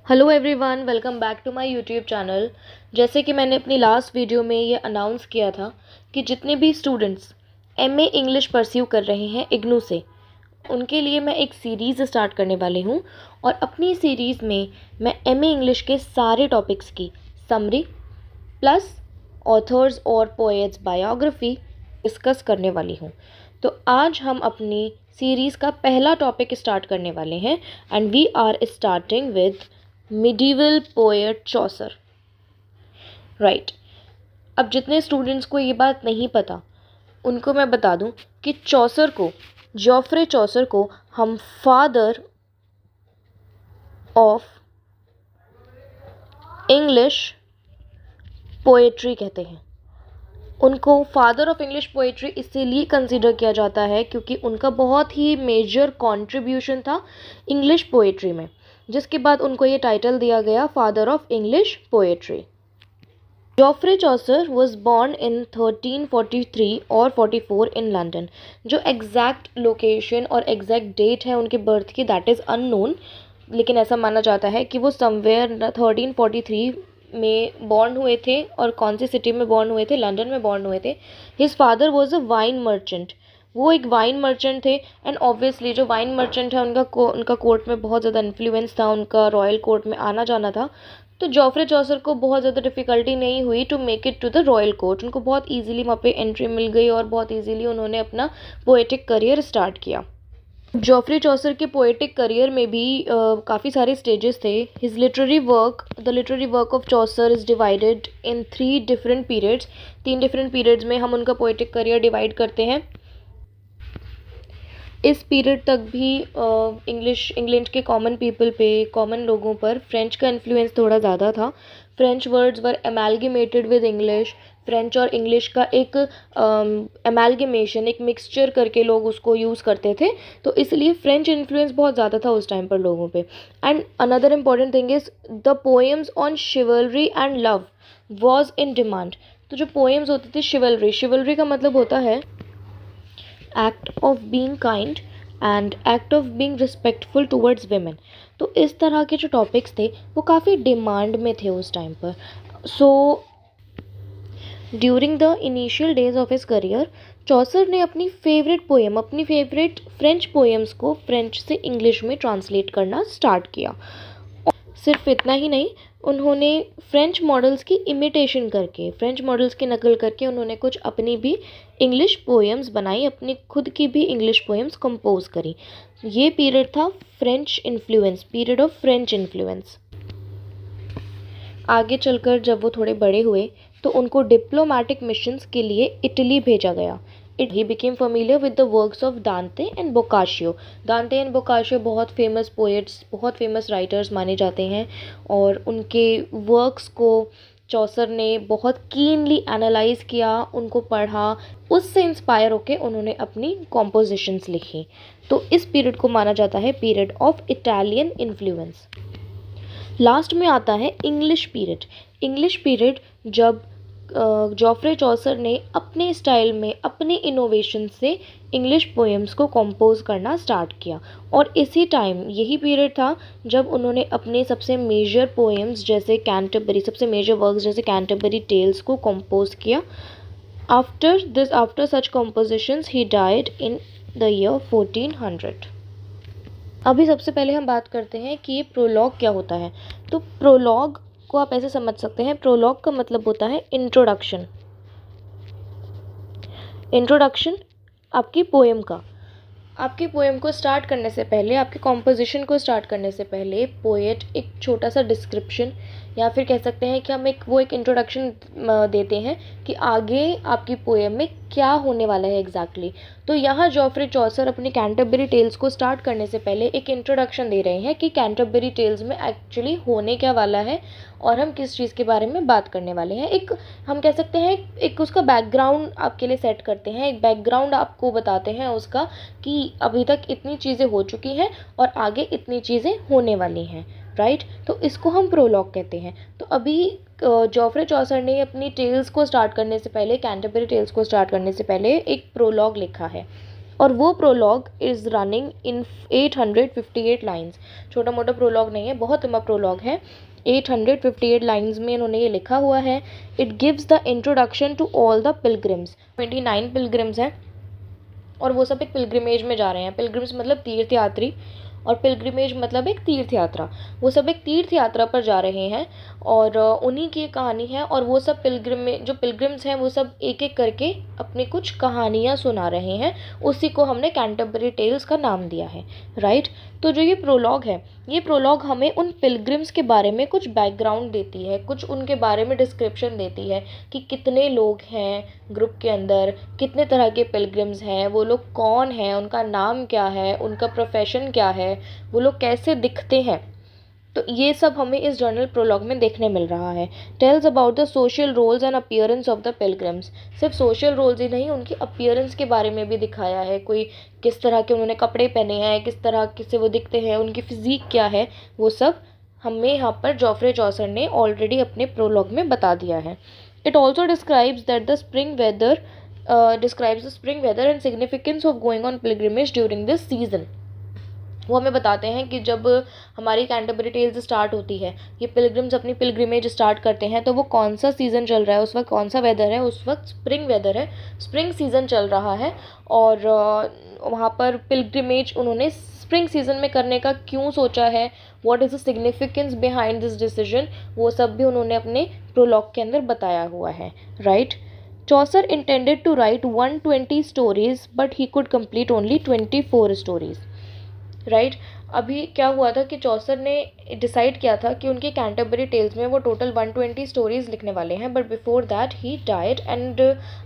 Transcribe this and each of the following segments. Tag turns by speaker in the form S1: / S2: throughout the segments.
S1: Hello everyone, welcome back to my YouTube channel. जैसे कि मैंने अपनी लास्ट वीडियो में ये अनाउंस किया था कि जितने भी स्टूडेंट्स एमए इंग्लिश परस्यू कर रहे हैं इग्नू से, उनके लिए मैं एक सीरीज़ स्टार्ट करने वाली हूँ। और अपनी सीरीज़ में मैं एमए इंग्लिश के सारे टॉपिक्स की समरी प्लस ऑथर्स और पोएट्स बायोग्राफी डिस्कस करने वाली हूँ। तो आज हम अपनी सीरीज़ का पहला टॉपिक स्टार्ट करने वाले हैं and we are starting with medieval poet Chaucer. Right. अब जितने स्टूडेंट्स को ये बात नहीं पता उनको मैं बता दूं कि चौसर को, जॉफ्रे चौसर को हम फादर ऑफ इंग्लिश पोएट्री कहते हैं। उनको फादर ऑफ इंग्लिश पोएट्री इसीलिए कंसिडर किया जाता है क्योंकि उनका बहुत ही मेजर कंट्रीब्यूशन था इंग्लिश पोएट्री में, जिसके बाद उनको ये टाइटल दिया गया father of English poetry. Geoffrey Chaucer was born in 1343 और 44 इन लंदन। जो एग्जैक्ट लोकेशन और एग्जैक्ट डेट है उनके बर्थ की दैट इज़ अननोन, लेकिन ऐसा माना जाता है कि वो समवेयर 1343 में बॉर्न हुए थे। और कौन सी सिटी में बॉर्न हुए थे? लंदन में बॉर्न हुए थे। His father was a wine merchant. वो एक वाइन मर्चेंट थे एंड ऑब्वियसली जो वाइन मर्चेंट है उनका कोर्ट में बहुत ज़्यादा इन्फ्लुएंस था, उनका रॉयल कोर्ट में आना जाना था। तो जॉफ्रे चौसर को बहुत ज़्यादा डिफ़िकल्टी नहीं हुई to make it to the royal court. उनको बहुत ईजिली वहाँ पे एंट्री मिल गई और बहुत ईजिली उन्होंने अपना पोएटिक करियर स्टार्ट किया। जॉफ्री चौसर के पोएटिक करियर में भी काफ़ी सारे स्टेजेस थे। The literary work of Chaucer is divided in 3 different periods. 3 different periods में हम उनका पोएटिक करियर डिवाइड करते हैं। इस पीरियड तक भी इंग्लैंड के कॉमन पीपल पे, कॉमन लोगों पर फ्रेंच का इन्फ्लुएंस थोड़ा ज़्यादा था। French words were amalgamated with English. French और इंग्लिश का एक एमैलगमेशन, एक मिक्सचर करके लोग उसको यूज़ करते थे। तो इसलिए फ्रेंच इन्फ्लुएंस बहुत ज़्यादा था उस टाइम पर लोगों पे। And another important thing is the poems on शिवलरी and love was in demand. तो जो पोएम्स होते थे शिवलरी का मतलब होता है act of being kind and act of being respectful towards women. तो इस तरह के जो टॉपिक्स थे वो काफ़ी डिमांड में थे उस टाइम पर। So during the initial days of his career, Chaucer ने अपनी फेवरेट फ्रेंच पोएम्स को फ्रेंच से इंग्लिश में ट्रांसलेट करना स्टार्ट किया। सिर्फ इतना ही नहीं, उन्होंने फ्रेंच मॉडल्स की नकल करके उन्होंने कुछ अपनी भी इंग्लिश पोएम्स बनाई, अपनी खुद की भी इंग्लिश पोएम्स कंपोज करी। ये पीरियड था पीरियड ऑफ फ्रेंच इन्फ्लुएंस। आगे चलकर जब वो थोड़े बड़े हुए तो उनको डिप्लोमेटिक मिशंस के लिए इटली भेजा गया। He became familiar with the works of Dante and Boccaccio. Dante and Boccaccio बहुत फेमस पोएट्स, बहुत फेमस राइटर्स माने जाते हैं और उनके वर्क्स को चौसर ने बहुत कीनली एनालाइज किया, उनको पढ़ा, उससे इंस्पायर होकर उन्होंने अपनी कॉम्पोजिशंस लिखी। तो इस पीरियड को माना जाता है period of Italian influence. Last में आता है इंग्लिश पीरियड जब जॉफ्रे चौसर ने अपने स्टाइल में, अपने इनोवेशन से इंग्लिश पोएम्स को कंपोज करना स्टार्ट किया। और इसी टाइम, यही पीरियड था जब उन्होंने अपने सबसे मेजर वर्क्स जैसे कैंटरबरी टेल्स को कंपोज किया। After such compositions he died in the year 1400। अभी सबसे पहले हम बात करते हैं कि ये प्रोलॉग क्या होता है। तो प्रोलॉग को आप ऐसे समझ सकते हैं, प्रोलॉग का मतलब होता है इंट्रोडक्शन आपकी पोएम का। आपकी पोएम को स्टार्ट करने से पहले, आपके कॉम्पोजिशन को स्टार्ट करने से पहले पोएट एक छोटा सा डिस्क्रिप्शन या फिर कह सकते हैं कि हम एक इंट्रोडक्शन देते हैं कि आगे आपकी पोएम में क्या होने वाला है एग्जैक्टली। तो यहाँ जॉफ्रे चौसर अपनी कैंटरबरी टेल्स को स्टार्ट करने से पहले एक इंट्रोडक्शन दे रहे हैं कि कैंटरबरी टेल्स में एक्चुअली होने क्या वाला है और हम किस चीज़ के बारे में बात करने वाले हैं। एक, हम कह सकते हैं, एक उसका बैकग्राउंड आपके लिए सेट करते हैं, एक बैकग्राउंड आपको बताते हैं उसका कि अभी तक इतनी चीज़ें हो चुकी हैं और आगे इतनी चीज़ें होने वाली हैं। राइट। तो इसको हम प्रोलॉग कहते हैं। तो अभी जॉफ्रे चौसर ने अपनी टेल्स को स्टार्ट करने से पहले, कैंटरबरी टेल्स को स्टार्ट करने से पहले एक प्रोलॉग लिखा है और वो prologue is running in 858 lines. छोटा मोटा प्रोलॉग नहीं है, बहुत लंबा प्रोलॉग है। 858 लाइन्स में इन्होंने ये लिखा हुआ है। It gives the introduction to all the pilgrims. 29 pilgrims हैं और वो सब एक पिलग्रिमेज में जा रहे हैं। पिलग्रिम्स मतलब तीर्थयात्री और पिलग्रिमेज मतलब एक तीर्थ यात्रा। वो सब एक तीर्थ यात्रा पर जा रहे हैं और उन्हीं की कहानी है। और वो सब जो पिलग्रिम्स हैं वो सब एक एक करके अपनी कुछ कहानियाँ सुना रहे हैं। उसी को हमने कैंटरबरी टेल्स का नाम दिया है, राइट। तो जो ये प्रोलॉग है, ये प्रोलॉग हमें उन पिलग्रिम्स के बारे में कुछ बैकग्राउंड देती है, कुछ उनके बारे में डिस्क्रिप्शन देती है कि कितने लोग हैं ग्रुप के अंदर, कितने तरह के पिलग्रिम्स हैं, वो लोग कौन हैं, उनका नाम क्या है, उनका प्रोफेशन क्या है, वो लोग कैसे दिखते हैं। तो ये सब हमें इस जर्नल प्रोलॉग में देखने मिल रहा है। Tales about the social roles and appearance of the pilgrims. सिर्फ सोशल रोल्स ही नहीं, उनकी अपीयरेंस के बारे में भी दिखाया है। कोई किस तरह के उन्होंने कपड़े पहने हैं, किस तरह से वो दिखते हैं, उनकी फिजिक क्या है, वो सब हमें यहाँ पर जॉफ्रे चौसर ने ऑलरेडी अपने प्रोलॉग में बता दिया है। It also describes that the spring weather and significance of going on pilgrimage during this season. वो हमें बताते हैं कि जब हमारी कैंटरबरी टेल्स स्टार्ट होती है, ये पिलग्रिम्स अपनी पिलग्रिमेज स्टार्ट करते हैं, तो वो कौन सा सीज़न चल रहा है, उस वक्त कौन सा वेदर है, उस वक्त स्प्रिंग वेदर है, स्प्रिंग सीज़न चल रहा है। और वहाँ पर पिलग्रिमेज उन्होंने स्प्रिंग सीज़न में करने का क्यों सोचा है, what is the significance behind this decision, वो सब भी उन्होंने अपने प्रोलॉग के अंदर बताया हुआ है, right. Chaucer intended to write 120 stories but he could complete only 24 stories, right. अभी क्या हुआ था कि चौसर ने डिसाइड किया था कि उनके कैंटरबरी टेल्स में वो टोटल 120 स्टोरीज लिखने वाले हैं, but before that he died and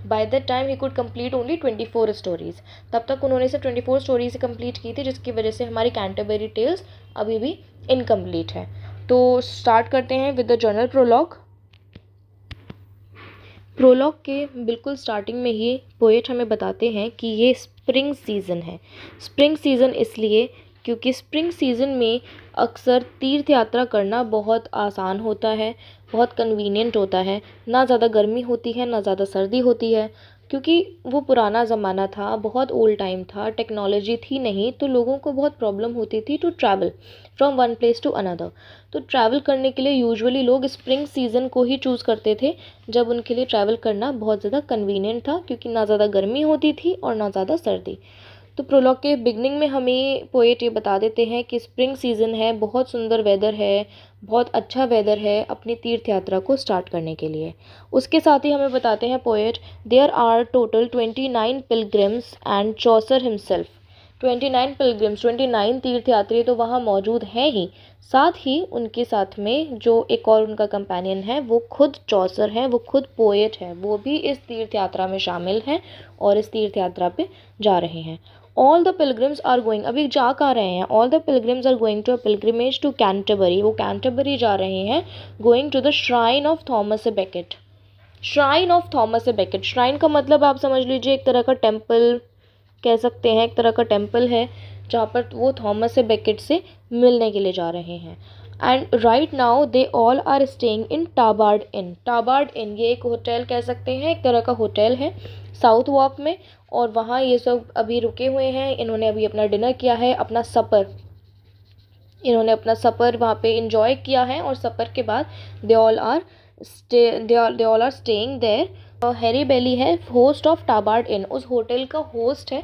S1: by that time he could complete only 24 stories. तब तक उन्होंने सिर्फ 24 स्टोरीज कंप्लीट की थी, जिसकी वजह से हमारी कैंटरबरी टेल्स अभी भी इनकम्प्लीट है। तो स्टार्ट करते हैं with the general prologue. Prologue के बिल्कुल स्टार्टिंग में ही पोएट हमें बताते हैं कि ये स्प्रिंग सीज़न है। स्प्रिंग सीज़न इसलिए क्योंकि स्प्रिंग सीज़न में अक्सर तीर्थ यात्रा करना बहुत आसान होता है, बहुत कन्वीनियंट होता है। ना ज़्यादा गर्मी होती है, ना ज़्यादा सर्दी होती है, क्योंकि वो पुराना ज़माना था, बहुत ओल्ड टाइम था, टेक्नोलॉजी थी नहीं, तो लोगों को बहुत प्रॉब्लम होती थी to travel from one place to another. तो ट्रैवल करने के लिए यूजुअली लोग स्प्रिंग सीज़न को ही चूज़ करते थे, जब उनके लिए ट्रैवल करना बहुत ज़्यादा कन्वीनियंट था, क्योंकि ना ज़्यादा गर्मी होती थी और ना ज़्यादा सर्दी। तो प्रोलॉग के बिगनिंग में हमें पोएट ये बता देते हैं कि स्प्रिंग सीज़न है, बहुत सुंदर वेदर है, बहुत अच्छा वेदर है अपनी तीर्थ यात्रा को स्टार्ट करने के लिए। उसके साथ ही हमें बताते हैं poet, there are total 29 pilgrims and Chaucer himself. 29 pilgrims, 29 तीर्थयात्री तो वहाँ मौजूद हैं ही, साथ ही उनके साथ में जो एक और उनका कंपेनियन है वो खुद चौसर हैं, वो खुद पोएट है, वो भी इस तीर्थ यात्रा में शामिल हैं और इस तीर्थ यात्रा पे जा रहे हैं। All the pilgrims are going, अभी जा कहाँ रहे हैं, all the pilgrims are going to a pilgrimage to Canterbury, वो कैंटरबरी जा रहे हैं, going to the shrine of Thomas a Becket. Shrine of Thomas a Becket, shrine का मतलब आप समझ लीजिए एक तरह का टेम्पल कह सकते हैं, एक तरह का टेम्पल है जहाँ पर वो थॉमस ए बेकेट से मिलने के लिए जा रहे हैं। And right now they all are staying in Tabard inn. Tabard inn ये एक होटल कह सकते हैं, एक तरह का होटल है साउथ वॉक में, और वहाँ ये सब अभी रुके हुए हैं। इन्होंने अभी अपना डिनर किया है, अपना सपर वहाँ पे इंजॉय किया है, और सपर के बाद they all are staying there. Harry Bailey है होस्ट ऑफ टाबार्ड इन, उस होटल का होस्ट है,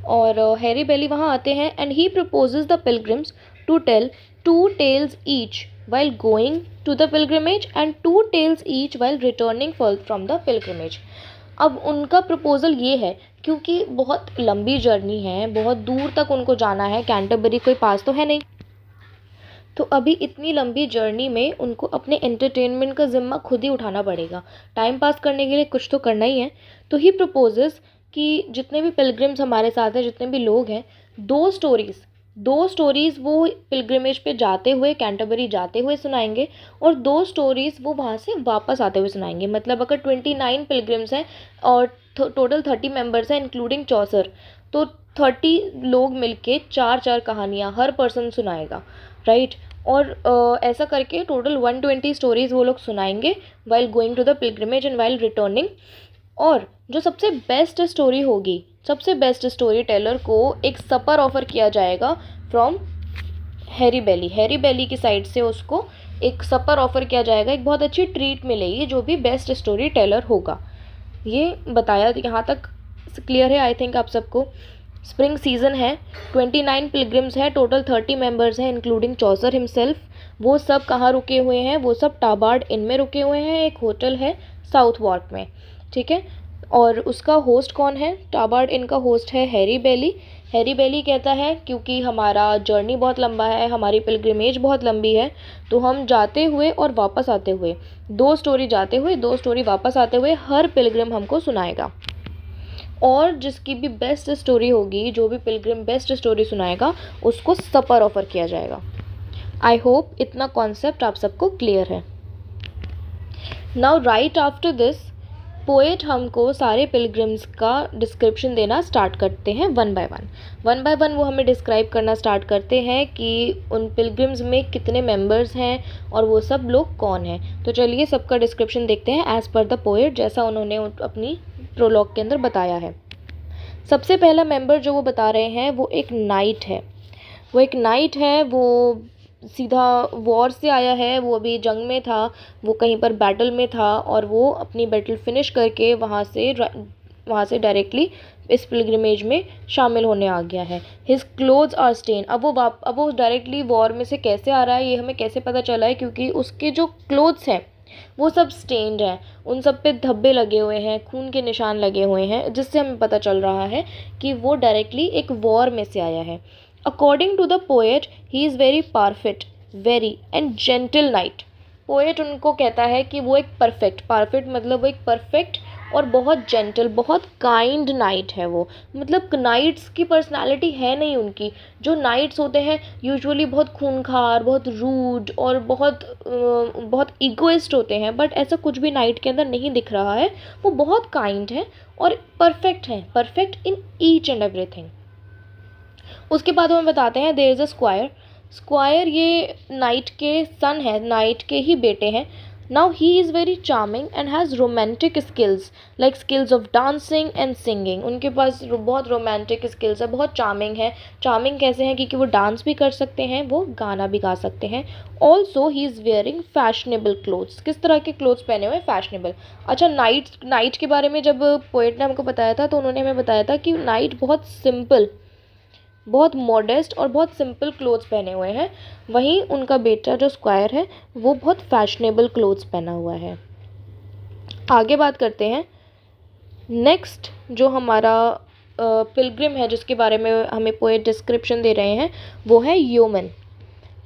S1: और हैरी बेली वहाँ आते हैं। And he proposes the pilgrims to tell 2 tales each while going to the pilgrimage and 2 tales each while returning from the pilgrimage। अब उनका प्रपोज़ल ये है, क्योंकि बहुत लंबी जर्नी है, बहुत दूर तक उनको जाना है, कैंटरबरी कोई पास तो है नहीं, तो अभी इतनी लंबी जर्नी में उनको अपने एंटरटेनमेंट का ज़िम्मा खुद ही उठाना पड़ेगा। टाइम पास करने के लिए कुछ तो करना ही है। तो ही प्रपोजेस कि जितने भी पिलग्रिम्स हमारे साथ हैं, जितने भी लोग हैं, 2 स्टोरीज़ वो पिलग्रिमेज पे जाते हुए, कैंटरबरी जाते हुए सुनाएंगे, और 2 स्टोरीज़ वो वहाँ से वापस आते हुए सुनाएंगे। मतलब अगर 29 पिलग्रिम्स हैं और टोटल 30 मेंबर्स हैं इंक्लूडिंग चौसर, तो 30 लोग मिलके 4-4 कहानियाँ हर पर्सन सुनाएगा, राइट। और ऐसा करके टोटल 120 स्टोरीज़ वो लोग सुनाएंगे while going to the pilgrimage and while returning. और जो सबसे बेस्ट स्टोरी होगी, सबसे बेस्ट स्टोरी टेलर को एक सपर ऑफर किया जाएगा फ्रॉम हैरी बेली की साइड से उसको एक सपर ऑफर किया जाएगा, एक बहुत अच्छी ट्रीट मिलेगी जो भी बेस्ट स्टोरी टेलर होगा। ये बताया, यहाँ तक क्लियर है आई थिंक आप सबको। स्प्रिंग सीजन है, 29 पिलग्रिम्स है, टोटल 30 मेंबर्स हैं इंक्लूडिंग चौसर हिमसेल्फ। वो सब कहाँ रुके हुए हैं? वो सब टाबार्ड इन में रुके हुए हैं, एक होटल है साउथ वॉर्क में, ठीक है। और उसका होस्ट कौन है? टाबार्ड इन का होस्ट है हैरी बेली कहता है क्योंकि हमारा जर्नी बहुत लंबा है, हमारी पिलग्रिमेज बहुत लंबी है, तो हम जाते हुए और वापस आते हुए, 2 स्टोरी जाते हुए 2 स्टोरी वापस आते हुए हर पिलग्रिम हमको सुनाएगा। और जिसकी भी बेस्ट स्टोरी होगी, जो भी पिलग्रिम बेस्ट स्टोरी सुनाएगा, उसको सपर ऑफर किया जाएगा। आई होप इतना कॉन्सेप्ट आप सबको क्लियर है। Now right after this poet हमको सारे पिलग्रिम्स का डिस्क्रिप्शन देना स्टार्ट करते हैं वन बाय वन वो हमें डिस्क्राइब करना स्टार्ट करते हैं कि उन पिलग्रिम्स में कितने मेंबर्स हैं और वो सब लोग कौन हैं। तो चलिए सबका डिस्क्रिप्शन देखते हैं एज़ पर द पोएट, जैसा उन्होंने अपनी प्रोलॉग के अंदर बताया है। सबसे पहला मेंबर जो वो बता रहे हैं वो एक नाइट है। वो सीधा वॉर से आया है, वो अभी जंग में था, वो कहीं पर बैटल में था और वो अपनी बैटल फिनिश करके वहाँ से डायरेक्टली इस पिलग्रिमेज में शामिल होने आ गया है। His clothes are stain. अब वो डायरेक्टली वॉर में से कैसे आ रहा है ये हमें कैसे पता चला है? क्योंकि उसके जो क्लोथ्स हैं वो सब स्टेन्ड हैं, उन सब पे धब्बे लगे हुए हैं, खून के निशान लगे हुए हैं, जिससे हमें पता चल रहा है कि वो डायरेक्टली एक वॉर में से आया है। According to the poet he is very perfect very and gentle knight. Poet उनको कहता है कि वो एक परफेक्ट मतलब वो एक परफेक्ट और बहुत जेंटल, बहुत काइंड नाइट है वो। मतलब नाइट्स की पर्सनालिटी है नहीं उनकी। जो नाइट्स होते हैं यूजुअली बहुत खूंखार, बहुत रूड और बहुत ईगोइस्ट होते हैं, बट ऐसा कुछ भी नाइट के अंदर नहीं दिख रहा है। वो बहुत काइंड है और perfect in each and everything. उसके बाद हमें बताते हैं देयर इज़ अ स्क्वायर ये नाइट के सन है, नाइट के ही बेटे हैं। Now he is very charming and has romantic skills like skills of dancing and singing. उनके पास बहुत रोमांटिक स्किल्स है, बहुत चार्मिंग है। चार्मिंग कैसे हैं? क्योंकि वो डांस भी कर सकते हैं, वो गाना भी गा सकते हैं। Also he is wearing fashionable clothes. किस तरह के क्लोथ्स पहने हुए? फैशनेबल। अच्छा, नाइट के बारे में जब पोएट ने हमको बताया था तो उन्होंने हमें बताया था कि नाइट बहुत सिंपल, बहुत मॉडेस्ट और बहुत सिंपल क्लोथ्स पहने हुए हैं। वहीं उनका बेटा जो स्क्वायर है वो बहुत फैशनेबल क्लोथ्स पहना हुआ है। आगे बात करते हैं। नेक्स्ट जो हमारा पिलग्रिम है जिसके बारे में हमें पोएट डिस्क्रिप्शन दे रहे हैं वो है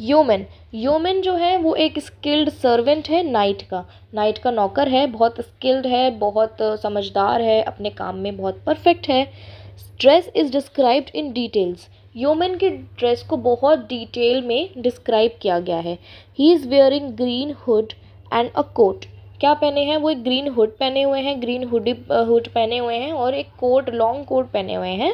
S1: योमन जो है वो एक स्किल्ड सर्वेंट है नाइट का नौकर है, बहुत स्किल्ड है, बहुत समझदार है, अपने काम में बहुत परफेक्ट है। Dress is described in details. Yeoman की ड्रेस को बहुत डिटेल में डिस्क्राइब किया गया है। He is wearing green hood and a coat. क्या पहने हैं? वो एक ग्रीन हुड पहने हुए हैं, ग्रीन हुड पहने हुए हैं और एक कोट, लॉन्ग कोट पहने हुए हैं।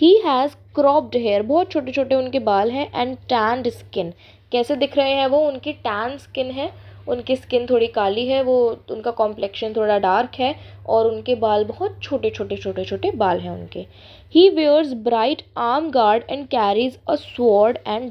S1: ही हैज़ क्रॉप्ड हेयर, बहुत छोटे छोटे उनके बाल हैं, एंड टैंड स्किन। कैसे दिख रहे हैं वो? उनकी टैन स्किन है, उनकी स्किन थोड़ी काली है, वो उनका कॉम्प्लेक्शन थोड़ा डार्क है और उनके बाल बहुत छोटे बाल हैं उनके। He wears bright arm guard and carries a sword and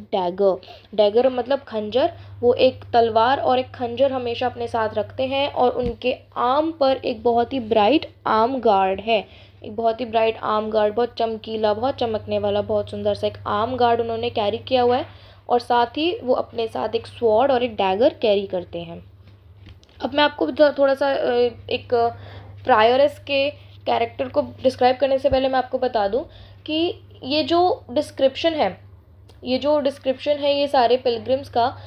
S1: dagger मतलब खंजर। वो एक तलवार और एक खंजर हमेशा अपने साथ रखते हैं और उनके आर्म पर एक बहुत ही ब्राइट आर्म गार्ड है, एक बहुत ही ब्राइट आर्म गार्ड, बहुत चमकीला, बहुत चमकने वाला, बहुत सुंदर सा एक आर्म गार्ड उन्होंने कैरी किया हुआ है और साथ ही वो अपने साथ एक स्वॉर्ड और एक डैगर कैरी करते हैं। अब मैं आपको थोड़ा सा एक प्रायरस के कैरेक्टर को डिस्क्राइब करने से पहले मैं आपको बता दूं कि ये जो डिस्क्रिप्शन है ये सारे पिलग्रिम्स का,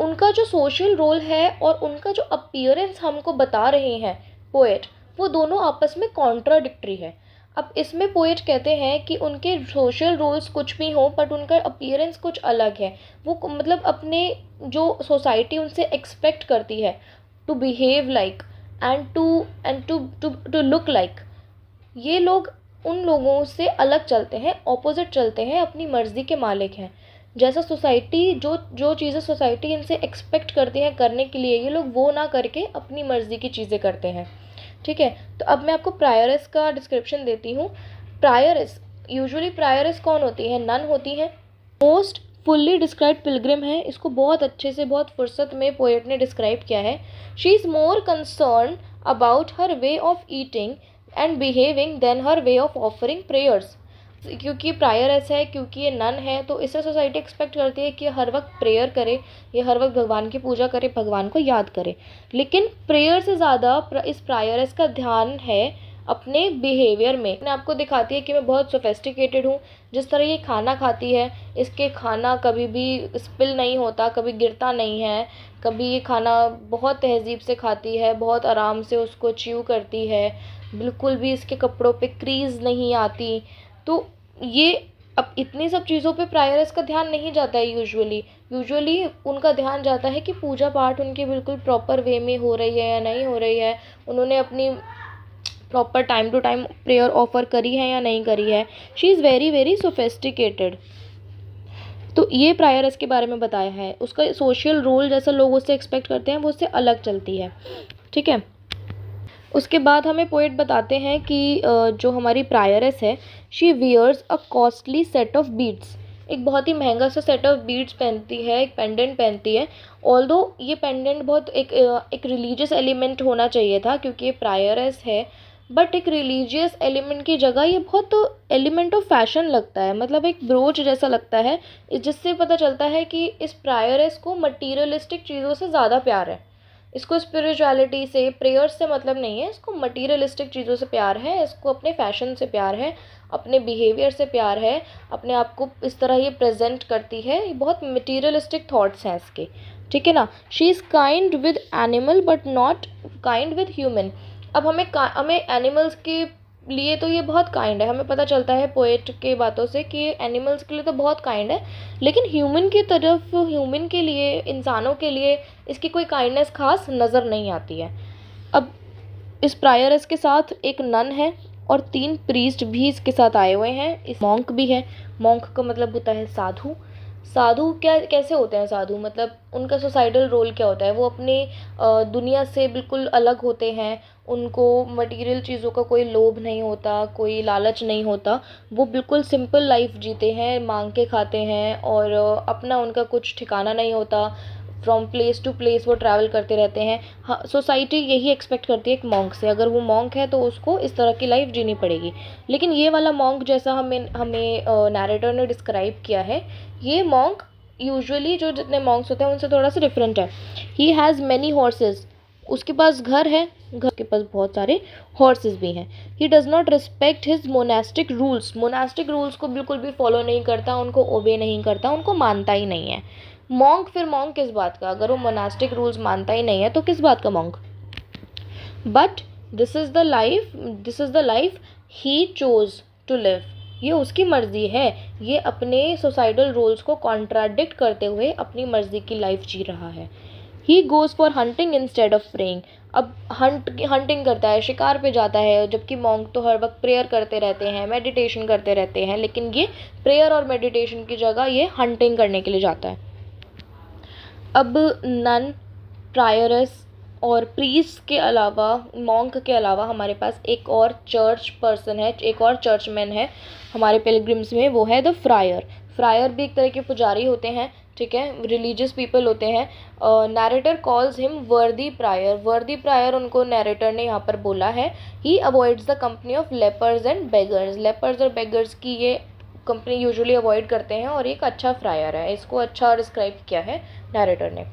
S1: उनका जो सोशल रोल है और उनका जो अपीयरेंस हमको बता रहे हैं पोएट, वो दोनों आपस में कॉन्ट्राडिक्टरी है। अब इसमें पोएट कहते हैं कि उनके सोशल रोल्स कुछ भी हों बट उनका अपीयरेंस कुछ अलग है। वो मतलब अपने जो सोसाइटी उनसे एक्सपेक्ट करती है to behave like and to look like, ये लोग उन लोगों से अलग चलते हैं, ऑपोजिट चलते हैं, अपनी मर्ज़ी के मालिक हैं। जैसा सोसाइटी जो चीज़ें सोसाइटी इनसे एक्सपेक्ट करती है करने के लिए, ये लोग वो ना करके अपनी मर्ज़ी की चीज़ें करते हैं। ठीक है, तो अब मैं आपको प्रायरस का डिस्क्रिप्शन देती हूँ। प्रायरेस, यूजुअली प्रायरेस कौन होती है? नन होती है। मोस्ट फुल्ली डिस्क्राइब्ड पिलग्रिम है, इसको बहुत अच्छे से बहुत फुर्सत में पोएट ने डिस्क्राइब किया है। She is more concern about her way of eating and behaving than her way of offering prayers. क्योंकि प्रायरेस है, क्योंकि ये नन है, तो इससे सोसाइटी एक्सपेक्ट करती है कि हर वक्त प्रेयर करे, ये हर वक्त भगवान की पूजा करे, भगवान को याद करे। लेकिन प्रेयर से ज़्यादा इस प्रायरेस का ध्यान है अपने बिहेवियर में। अपने आपको दिखाती है कि मैं बहुत सोफेस्टिकेटेड हूँ। जिस तरह ये खाना खाती है, इसके खाना कभी भी स्पिल नहीं होता, कभी गिरता नहीं है, कभी ये खाना बहुत तहज़ीब से खाती है, बहुत आराम से उसको च्यू करती है, बिल्कुल भी इसके कपड़ों पे क्रीज़ नहीं आती। तो ये अब इतनी सब चीज़ों पे प्रायर्स का ध्यान नहीं जाता है यूजुअली उनका ध्यान जाता है कि पूजा पाठ उनकी बिल्कुल प्रॉपर वे में हो रही है या नहीं हो रही है, उन्होंने अपनी proper time to time prayer offer करी है या नहीं करी है। She is very very sophisticated. तो ये प्रायर्स के बारे में बताया है। उसका सोशल रोल जैसा लोग उससे एक्सपेक्ट करते हैं वो उससे अलग चलती है, ठीक है। उसके बाद हमें पोएट बताते हैं कि जो हमारी प्रायरेस है, she wears a costly set of beads, एक बहुत ही महंगा सा सेट ऑफ बीड्स पहनती है, एक पेंडेंट पहनती है। ऑल्दो ये पेंडेंट बहुत एक रिलीजियस एलिमेंट होना चाहिए था क्योंकि ये प्रायरेस है, बट एक रिलीजियस एलिमेंट की जगह ये बहुत एलिमेंट ऑफ फैशन लगता है, मतलब एक ब्रोच जैसा लगता है, जिससे पता चलता है कि इस प्रायरेस को मटीरियलिस्टिक चीज़ों से ज़्यादा प्यार है, इसको स्पिरिचुअलिटी से, प्रेयर्स से मतलब नहीं है, इसको मटीरियलिस्टिक चीज़ों से प्यार है, इसको अपने फैशन से प्यार है, अपने बिहेवियर से प्यार है, अपने आप को इस तरह ये प्रेजेंट करती है, ये बहुत मटीरियलिस्टिक थॉट्स हैं इसके, ठीक है ना। She is kind with animal but not kind with human. अब हमें एनिमल्स के लिए तो ये बहुत काइंड है, हमें पता चलता है पोएट के बातों से कि एनिमल्स के लिए तो बहुत काइंड है, लेकिन ह्यूमन की तरफ, ह्यूमन के लिए, इंसानों के लिए इसकी कोई काइंडनेस खास नज़र नहीं आती है। अब इस प्रायरेस के साथ एक नन है और 3 प्रीस्ट भी इसके साथ आए हुए हैं। इस मॉन्क भी है। मॉन्क का मतलब होता है साधु। साधु क्या कैसे होते हैं साधु, मतलब उनका सोसाइटल रोल क्या होता है? वो अपने दुनिया से बिल्कुल अलग होते हैं, उनको मटेरियल चीज़ों का कोई लोभ नहीं होता, कोई लालच नहीं होता, वो बिल्कुल सिंपल लाइफ जीते हैं, मांग के खाते हैं और अपना उनका कुछ ठिकाना नहीं होता, फ्रॉम प्लेस टू प्लेस वो ट्रैवल करते रहते हैं। हाँ, सोसाइटी यही एक्सपेक्ट करती है एक मॉन्क से, अगर वो मॉन्क है तो उसको इस तरह की लाइफ जीनी पड़ेगी। लेकिन ये वाला मॉन्क जैसा हमें नैरेटर ने डिस्क्राइब किया है, ये मॉन्क यूजुअली जो जितने मॉन्क्स होते हैं उनसे थोड़ा सा डिफरेंट है। ही हैज़ मैनी हॉर्सेस, उसके पास घर है, घर के पास बहुत सारे हॉर्सेस भी हैं। He does not respect his monastic rules, monastic rules को बिल्कुल भी फॉलो नहीं करता, उनको ओबे नहीं करता, उनको मानता ही नहीं है। मॉन्क, फिर मॉन्क किस बात का? अगर वो मोनास्टिक रूल्स मानता ही नहीं है तो किस बात का monk? But this is the life he chose to live, ये उसकी मर्ज़ी है, ये अपने सोसाइटल रूल्स को कॉन्ट्राडिक्ट करते हुए अपनी मर्ज़ी की लाइफ जी रहा है। He goes for hunting instead of praying, अब हंटिंग करता है, शिकार पे जाता है, जबकि मॉन्क तो हर वक्त प्रेयर करते रहते हैं, मेडिटेशन करते रहते हैं, लेकिन ये प्रेयर और मेडिटेशन की जगह ये हंटिंग करने के लिए जाता है। अब नन, प्रायरेस और प्रीस्ट के अलावा, मॉन्क के अलावा हमारे पास एक और चर्च पर्सन है, एक और चर्चमैन है हमारे पिलग्रिम्स में, वो है द फ्रायर। फ्रायर भी एक तरह के पुजारी होते हैं, ठीक है, रिलीजियस पीपल होते हैं। Narrator calls him worthy prior, worthy prior उनको नैरेटर ने यहाँ पर बोला है। He avoids the company of lepers and beggars, lepers और बेगर्स की ये कंपनी यूजुअली अवॉइड करते हैं और एक अच्छा फ्रायर है, इसको अच्छा डिस्क्राइब किया है नैरेटर ने।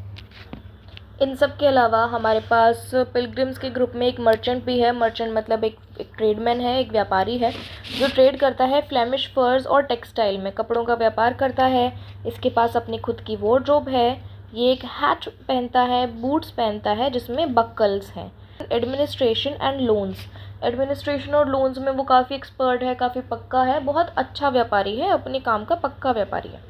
S1: इन सब के अलावा हमारे पास पिलग्रिम्स के ग्रुप में एक मर्चेंट भी है। मर्चेंट मतलब एक ट्रेडमैन है, एक व्यापारी है जो ट्रेड करता है फ्लेमिश फर्स और टेक्सटाइल में, कपड़ों का व्यापार करता है। इसके पास अपनी खुद की वार्डरोब है, ये एक हैट पहनता है, बूट्स पहनता है जिसमें बक्कल्स हैं। एडमिनिस्ट्रेशन एंड लोन्स, एडमिनिस्ट्रेशन और लोन्स में वो काफ़ी एक्सपर्ट है, काफ़ी पक्का है, बहुत अच्छा व्यापारी है, अपने काम का पक्का व्यापारी है।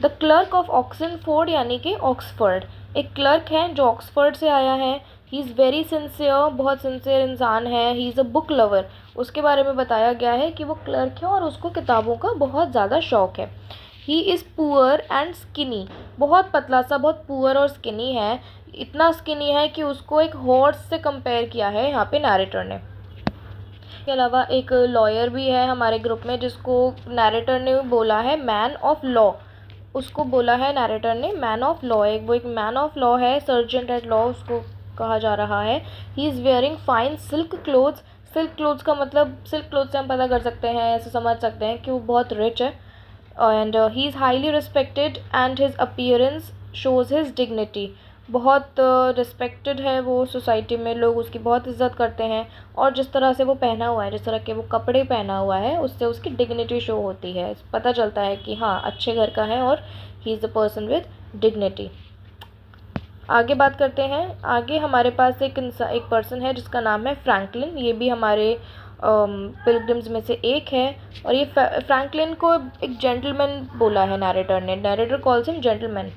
S1: द क्लर्क ऑफ ऑक्सनफोर्ड यानी कि ऑक्सफोर्ड, एक क्लर्क है जो ऑक्सफोर्ड से आया है। ही इज़ वेरी सिंसियर, बहुत सिंसियर इंसान है। He is a book lover, उसके बारे में बताया गया है कि वो क्लर्क है और उसको किताबों का बहुत ज़्यादा शौक है। He is poor and skinny, बहुत पतला सा, बहुत पुअर और स्किनी है, इतना स्किनी है कि उसको एक हॉर्स से कंपेयर किया है यहाँ पे नैरेटर ने। इसके अलावा एक लॉयर भी है हमारे ग्रुप में जिसको नैरेटर ने बोला है मैन ऑफ लॉ, उसको बोला है नैरेटर ने मैन ऑफ लॉ, वो एक मैन ऑफ लॉ है, सर्जेंट एट लॉ उसको कहा जा रहा है। He is wearing fine silk clothes. Silk clothes का मतलब सिल्क क्लोथ से हम पता कर सकते हैं, ऐसे समझ सकते हैं कि वो बहुत रिच है। And he is highly respected and his appearance shows his dignity. बहुत रिस्पेक्टेड है वो सोसाइटी में, लोग उसकी बहुत इज़्ज़त करते हैं और जिस तरह से वो पहना हुआ है, जिस तरह के वो कपड़े पहना हुआ है, उससे उसकी डिग्निटी शो होती है, पता चलता है कि हाँ अच्छे घर का है और ही is the person with dignity. आगे बात करते हैं। आगे हमारे पास एक पर्सन है जिसका नाम है फ्रैंकलिन। ये भी हमारे पिलग्रिम्स में से एक है और ये फ्रैंकलिन को एक जेंटलमैन बोला है नैरेटर ने। Narrator calls him gentleman.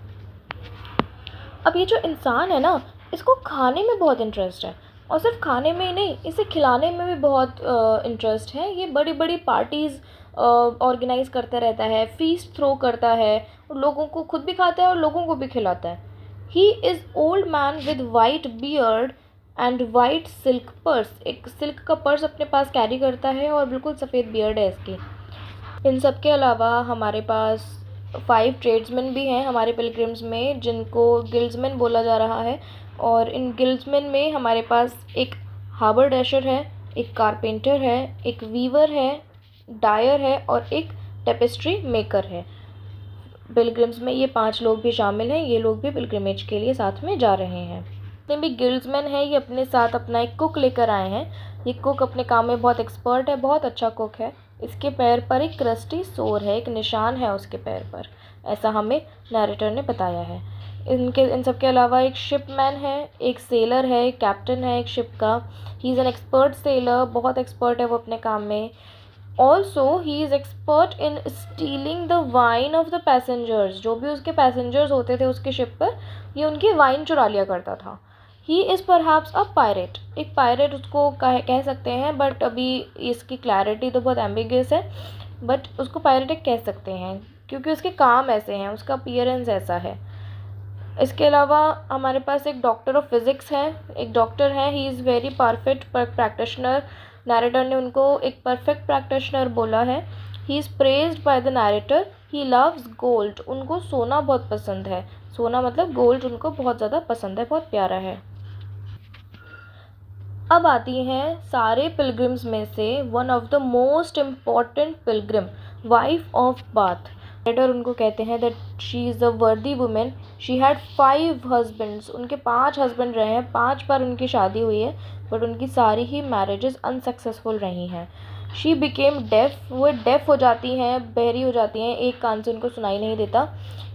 S1: अब ये जो इंसान है ना, इसको खाने में बहुत इंटरेस्ट है और सिर्फ खाने में ही नहीं, इसे खिलाने में भी बहुत इंटरेस्ट है। ये बड़ी बड़ी पार्टीज़ ऑर्गेनाइज़ करता रहता है, फीस्ट थ्रो करता है और लोगों को खुद भी खाता है और लोगों को भी खिलाता है। He is old man with white beard and white silk purse. एक सिल्क का पर्स अपने पास कैरी करता है और बिल्कुल सफ़ेद बियर्ड है इसकी। इन सब के अलावा हमारे पास 5 ट्रेड्समैन भी हैं हमारे पिलग्रिम्स में, जिनको गिल्ड्समैन बोला जा रहा है। और इन गिल्ड्समैन में हमारे पास एक हाबरडैशर है, एक कारपेंटर है, एक वीवर है, डायर है और एक टेपेस्ट्री मेकर है। पिलग्रिम्स में ये 5 लोग भी शामिल हैं। ये लोग भी पिलग्रिमेज के लिए साथ में जा रहे हैं। जितने भी गिल्ड्समैन हैं ये अपने साथ अपना एक कुक लेकर आए हैं। ये कुक अपने काम में बहुत एक्सपर्ट है, बहुत अच्छा कुक है। इसके पैर पर एक क्रस्टी सोर है, एक निशान है उसके पैर पर, ऐसा हमें नैरेटर ने बताया है। इन सब के अलावा एक शिपमैन है, एक सेलर है, एक कैप्टन है एक शिप का। He is an expert seller, बहुत एक्सपर्ट है वो अपने काम में। Also he is expert in stealing the wine of the passengers. जो भी उसके पैसेंजर्स होते थे उसके शिप पर, ये उनकी वाइन चुरा लिया करता था। He is perhaps a pirate. एक पायरेट उसको कह सकते हैं, बट अभी इसकी क्लैरिटी तो बहुत एम्बिगियस है, बट उसको पायरेट कह सकते हैं क्योंकि उसके काम ऐसे हैं, उसका अपीयरेंस ऐसा है। इसके अलावा हमारे पास एक डॉक्टर ऑफ फिज़िक्स है, एक डॉक्टर है। He is very perfect practitioner. Narrator ने उनको एक परफेक्ट प्रैक्टिशनर बोला है। He is praised by the narrator. He loves gold. उनको सोना बहुत पसंद है। सोना मतलब गोल्ड उनको बहुत ज़्यादा पसंद है, बहुत प्यारा है। अब आती हैं सारे पिलग्रिम्स में से one of the most important Pilgrim, wife of bath. Narrator उनको कहते हैं दैट शी इज़ अ वर्दी वुमेन। She had 5 husbands. उनके 5 हस्बैंड रहे हैं, 5 बार उनकी शादी हुई है, बट उनकी सारी ही मैरिजेस अनसक्सेसफुल रही हैं। She became deaf. वो डेफ हो जाती हैं, बहरी हो जाती हैं, एक कान से उनको सुनाई नहीं देता।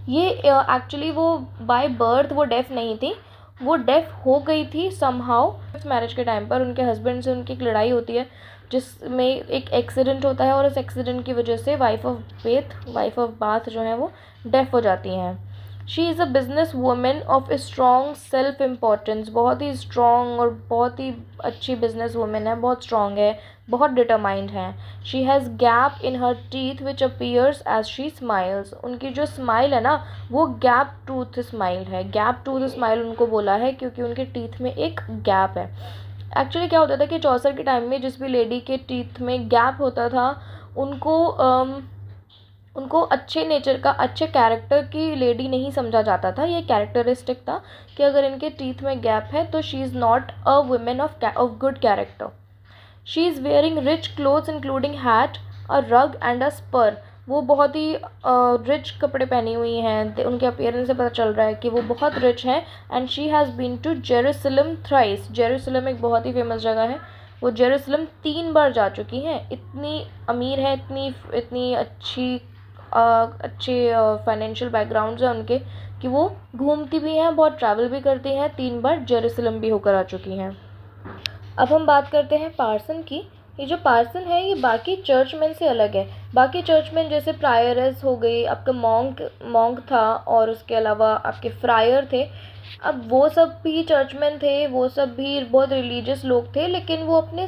S1: ये एक्चुअली वो बाय बर्थ वो डेफ नहीं थी, वो डेफ हो गई थी समहाउ। मैरिज के टाइम पर उनके हस्बैंड से उनकी एक लड़ाई होती है जिसमें एक एक्सीडेंट होता है और उस एक्सीडेंट की वजह से वाइफ ऑफ बाथ जो है वो डेफ हो जाती हैं। She is a business women of a strong self importance. बहुत ही स्ट्रॉन्ग और बहुत ही अच्छी बिजनेस वूमेन है, बहुत स्ट्रॉन्ग है, बहुत डिटरमाइंड है। She has gap in her teeth which appears as she smiles. उनकी जो स्माइल है ना, वो गैप टूथ स्माइल है। गैप टूथ स्माइल उनको बोला है क्योंकि उनके टीथ में एक गैप है। एक्चुअली क्या होता था कि चौसर के टाइम में जिस भी लेडी के टीथ में गैप होता था, उनको अच्छे नेचर का, अच्छे कैरेक्टर की लेडी नहीं समझा जाता था। ये कैरेक्टरिस्टिक था कि अगर इनके टीथ में गैप है तो she is not a women of good character. She is wearing rich clothes including hat, a rug and a spur. वो बहुत ही रिच कपड़े पहनी हुई हैं, उनके अपीयरेंस से पता चल रहा है कि वो बहुत रिच हैं। And she has been to Jerusalem thrice. Jerusalem एक बहुत ही फेमस जगह है, वो जेरूसलम 3 बार जा चुकी हैं। इतनी अमीर है, इतनी अच्छे फाइनेंशियल बैकग्राउंड्स हैं उनके कि वो घूमती भी हैं, बहुत ट्रैवल भी करती हैं, 3 बार जेरूसलम भी होकर आ चुकी हैं। अब हम बात करते हैं पार्सन की। ये जो पार्सन है ये बाकी चर्चमैन से अलग है। बाकी चर्चमैन जैसे प्रायरेस हो गई, आपका मॉन्क था और उसके अलावा आपके फ्रायर थे। अब वो सब भी चर्चमैन थे, वो सब भी बहुत रिलीजियस लोग थे, लेकिन वो अपने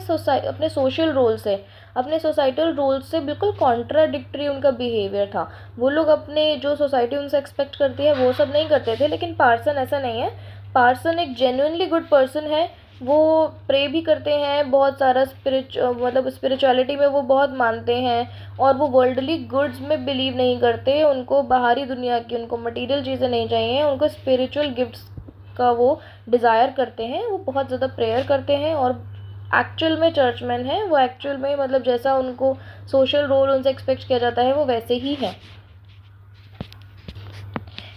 S1: सोशल रोल से, अपने सोसाइटल रोल से बिल्कुल कॉन्ट्राडिक्टरी उनका बिहेवियर था। वो लोग अपने जो सोसाइटी उनसे एक्सपेक्ट करती है वो सब नहीं करते थे, लेकिन पार्सन ऐसा नहीं है। पार्सन एक जेन्युइनली गुड पर्सन है। वो प्रे भी करते हैं, बहुत सारा मतलब स्पिरिचुअलिटी में वो बहुत मानते हैं, और वो वर्ल्डली गुड्स में बिलीव नहीं करते। उनको बाहरी दुनिया की, उनको मटेरियल चीज़ें नहीं चाहिए, उनको स्पिरिचुअल गिफ्ट्स का वो डिज़ायर करते हैं। वो बहुत ज़्यादा प्रेयर करते हैं और एक्चुअल में चर्चमैन है। वो एक्चुअल में मतलब जैसा उनको सोशल रोल उनसे एक्सपेक्ट किया जाता है वो वैसे ही है।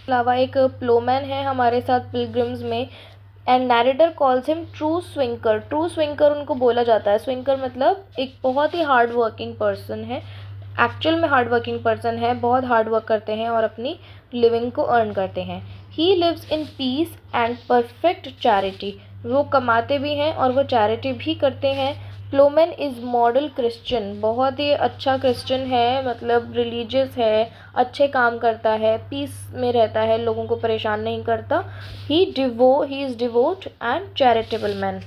S1: अलावा एक प्लोमैन है हमारे साथ पिलग्रिम्स में, and narrator calls him true swinker. True swinker उनको बोला जाता है। स्विंकर मतलब एक बहुत ही हार्ड वर्किंग पर्सन है, एक्चुअल में हार्ड वर्किंग पर्सन है, बहुत हार्ड वर्क करते हैं और अपनी लिविंग को अर्न करते हैं। He lives in peace and perfect charity. वो कमाते भी हैं और वो चैरिटी भी करते हैं। प्लोमैन इज़ मॉडल क्रिश्चियन, बहुत ही अच्छा क्रिश्चियन है, मतलब रिलीजियस है, अच्छे काम करता है, पीस में रहता है, लोगों को परेशान नहीं करता। He is devout and charitable man.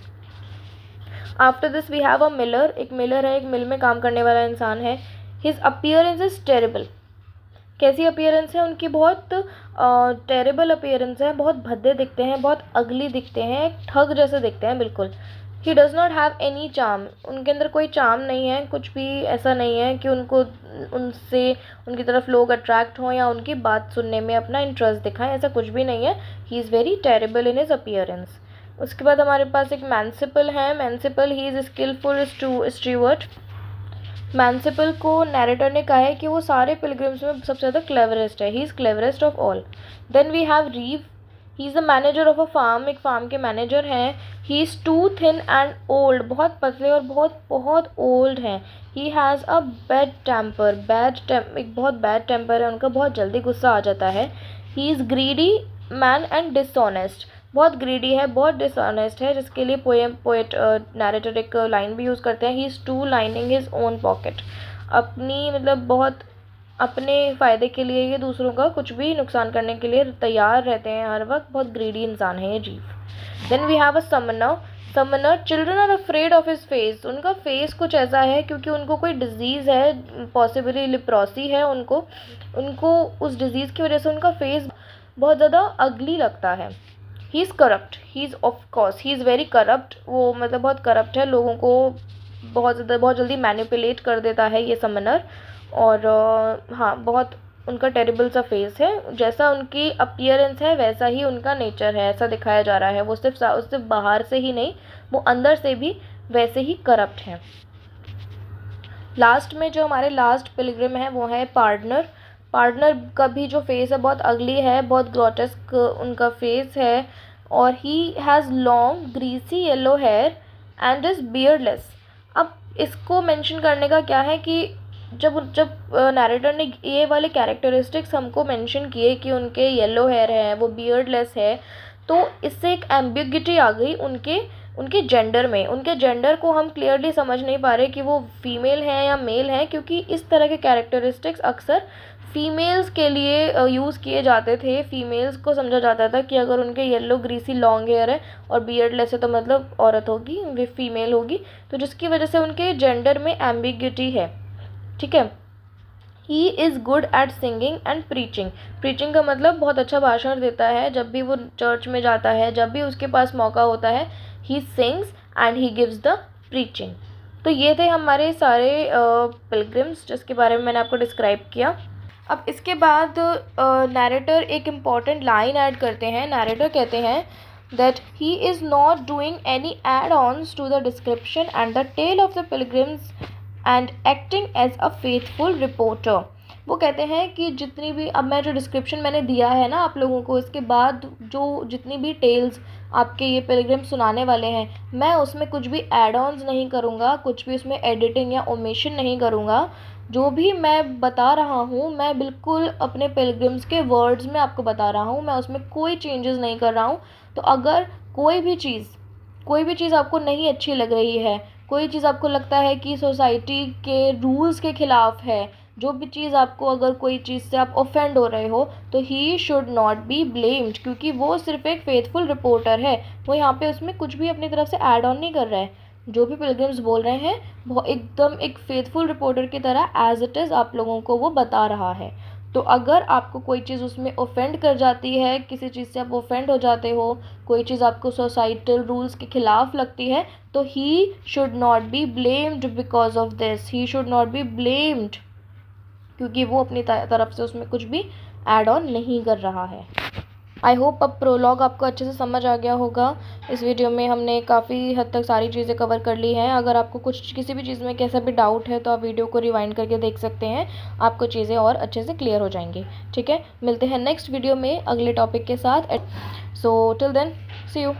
S1: After this we have a miller. एक मिलर है, एक मिल में काम करने वाला इंसान है। His appearance is terrible. कैसी अपीयरेंस है उनकी? बहुत टेरेबल अपीयरेंस है, बहुत भद्दे दिखते हैं, बहुत अगली दिखते हैं, ठग जैसे दिखते हैं बिल्कुल। He does not have any charm. उनके अंदर कोई चार्म नहीं है, कुछ भी ऐसा नहीं है कि उनको उनसे उनकी तरफ लोग अट्रैक्ट हों या उनकी बात सुनने में अपना इंटरेस्ट दिखाएं, ऐसा कुछ भी नहीं है। He is very terrible in his appearance. उसके बाद हमारे पास एक मैंसिपल है। मैंसिपल, ही इज़ स्किलफुल स्टीवर्ड। मैंसिपल को नैरेटर ने कहा है कि वो सारे पिलग्रिम्स में सबसे ज़्यादा क्लेवरेस्ट है। He is cleverest of all. Then we have reeve. He is the manager of a farm. एक फार्म के मैनेजर हैं। He is too thin and old. बहुत पतले और बहुत बहुत ओल्ड हैं। He has a bad temper. एक बहुत बैड टेम्पर है उनका, बहुत जल्दी गुस्सा आ जाता है। He is greedy man and dishonest. बहुत ग्रीडी है, बहुत डिसऑनेस्ट है, जिसके लिए पोएट नैरेटर एक लाइन भी यूज़ करते हैं। He is to lining his own pocket. अपनी मतलब बहुत अपने फ़ायदे के लिए ये दूसरों का कुछ भी नुकसान करने के लिए तैयार रहते हैं हर वक्त। बहुत ग्रीडी इंसान है ये जीव। Then we have a summoner. Summoner, children are afraid of his face. उनका फेस कुछ ऐसा है क्योंकि उनको कोई डिजीज़ है, पॉसिबली लिप्रोसी है उनको उस डिज़ीज़ की वजह से उनका फेस बहुत ज़्यादा अगली लगता है। He is corrupt. He is of course he is very corrupt. वो मतलब बहुत करप्ट है, लोगों को बहुत जल्दी मैनिपुलेट कर देता है ये समनर। और हाँ, बहुत उनका टेरिबल सा फेस है। जैसा उनकी अपीयरेंस है वैसा ही उनका नेचर है, ऐसा दिखाया जा रहा है। वो सिर्फ बाहर से ही नहीं, वो अंदर से भी वैसे ही करप्ट हैं। लास्ट में जो हमारे लास्ट पिलग्रिम है वो है पार्टनर। पार्टनर का भी जो फेस है बहुत अगली है, बहुत ग्रोटेस्क उनका फेस है। और he has long greasy yellow hair and is beardless. अब इसको मेंशन करने का क्या है कि जब नैरेटर ने ये वाले कैरेक्टरिस्टिक्स हमको मेंशन किए कि उनके येलो हेयर है, वो बियर्डलेस है, तो इससे एक एम्बिग्यूटी आ गई उनके जेंडर में। उनके जेंडर को हम क्लियरली समझ नहीं पा रहे कि वो फीमेल हैं या मेल हैं, क्योंकि इस तरह के कैरेक्टरिस्टिक्स अक्सर फीमेल्स के लिए यूज़ किए जाते थे। फीमेल्स को समझा जाता था कि अगर उनके येलो ग्रीसी लॉन्ग हेयर है और बियर्डलेस है तो मतलब औरत होगी, वे फीमेल होगी, तो जिसकी वजह से उनके जेंडर में एम्बिग्यूटी है। ठीक है। He is good at singing and preaching. Preaching का मतलब बहुत अच्छा भाषण देता है। जब भी वो चर्च में जाता है, जब भी उसके पास मौका होता है, he sings and he gives the preaching. तो ये थे हमारे सारे पिलग्रिम्स जिसके बारे में मैंने आपको डिस्क्राइब किया। अब इसके बाद नैरेटर एक इम्पॉर्टेंट लाइन ऐड करते हैं। नैरेटर कहते हैं that he is not doing any add-ons to the description and the tale of the pilgrims and acting as a faithful reporter। वो कहते हैं कि जितनी भी अब मैं जो डिस्क्रिप्शन मैंने दिया है ना आप लोगों को, इसके बाद जो जितनी भी टेल्स आपके ये पिलग्रिम सुनाने वाले हैं, मैं उसमें कुछ भी एड-ऑन्स नहीं करूँगा, कुछ भी उसमें एडिटिंग या ओमिशन नहीं करूँगा। जो भी मैं बता रहा हूँ मैं बिल्कुल अपने पिलग्रिम्स के वर्ड्स में आपको बता रहा हूँ, मैं उसमें कोई चेंजेस नहीं कर रहा हूँ। तो अगर कोई भी चीज़ आपको नहीं अच्छी लग रही है, कोई चीज़ आपको लगता है कि सोसाइटी के रूल्स के ख़िलाफ़ है, जो भी चीज़ आपको अगर कोई चीज़ से आप ऑफेंड हो रहे हो, तो he should not be blamed, क्योंकि वो सिर्फ एक फेथफुल रिपोर्टर है। वो यहाँ पे उसमें कुछ भी अपनी तरफ से ऐड ऑन नहीं कर रहा है। जो भी पिलग्रिम्स बोल रहे हैं वो एकदम एक फेथफुल रिपोर्टर की तरह एज इट इज़ आप लोगों को वो बता रहा है। तो अगर आपको कोई चीज़ उसमें ऑफेंड कर जाती है, किसी चीज़ से आप ऑफेंड हो जाते हो, कोई चीज़ आपको सोसाइटल रूल्स के खिलाफ लगती है, तो he should not be blamed because of this, he should not be blamed, क्योंकि वो अपनी तरफ से उसमें कुछ भी ऐड ऑन नहीं कर रहा है। आई होप अब प्रोलॉग आपको अच्छे से समझ आ गया होगा। इस वीडियो में हमने काफ़ी हद तक सारी चीज़ें कवर कर ली हैं। अगर आपको कुछ किसी भी चीज़ में कैसा भी डाउट है तो आप वीडियो को रिवाइंड करके देख सकते हैं, आपको चीज़ें और अच्छे से क्लियर हो जाएंगी। ठीक है, मिलते हैं नेक्स्ट वीडियो में अगले टॉपिक के साथ। So till then, see you.